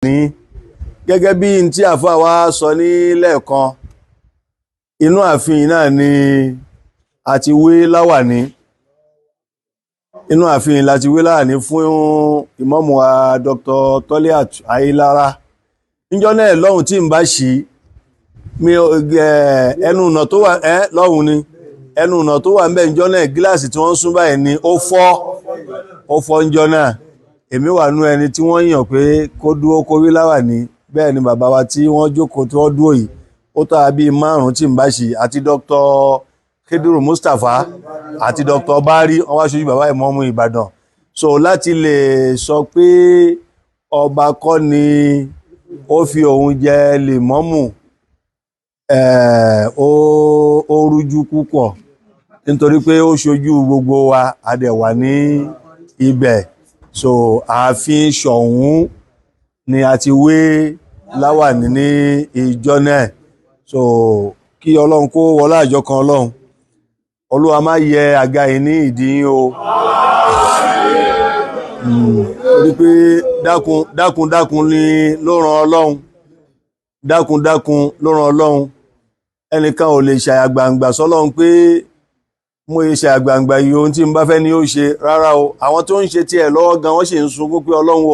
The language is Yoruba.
ní gẹ́gẹ́ bí n tí àfáà wa sọ ní lẹ́ẹ̀kan inú ààfin náà ni àti wé láwàní inú ààfin láti wé láwàní fún ìmáàmù wa Dr. Toliha Ayélára níjọ́ náà lọ́hùn tí ń bá ṣí mi ẹnu ọ̀nà tó wà lọ́hùn ni ẹnu ọ̀nà tó wà ń bẹ̀ níjọ́ náà gíláàsì tí wọ́n sún báyìí ni ó fọ́ níjọ́ náà èmi wà nú ẹni tí wọ́n yàn pé kó dúró kó wí láwàní bẹ́ẹ̀ ni bàbá wa tí wọ́n jókòó tí wọ́n dúró yìí ó tọ́ àbí 5 tí ń bá ṣí àti Dr. Khediru Mustapha àti Dr. Bari wọ́n wá ṣojú bàbá Ìmámù Ìbàdàn so láti lè sọ pé ọba kọ́ ni ó fi òun jẹ lèmọ́mù ó rújú púpọ̀ nítorí pé ó ṣojú gbogbo wa a dẹ̀ wà ní ibẹ̀ so ààfin Ṣọ̀ún ni a ti wé láwàní ní ìjọ náà so kí Ọlọ́run kó wọlá àjọ kan Ọlọ́run Olúwa má yẹ àga yìí ní ìdíyín o torí pé dákun ni ló ràn Ọlọ́run dákun ló ràn Ọlọ́run ẹnìkan ò lè ṣàyàgbàǹgbà sọ́lọ́run pé mo yẹ ṣàyàgbàǹgbà yìí ohun tí n bá fẹ́ ni ó ṣe rárá o àwọn tó ń ṣe tiẹ̀ lọ́wọ́ gan wọ́n sì ń sunkún pé Ọlọ́run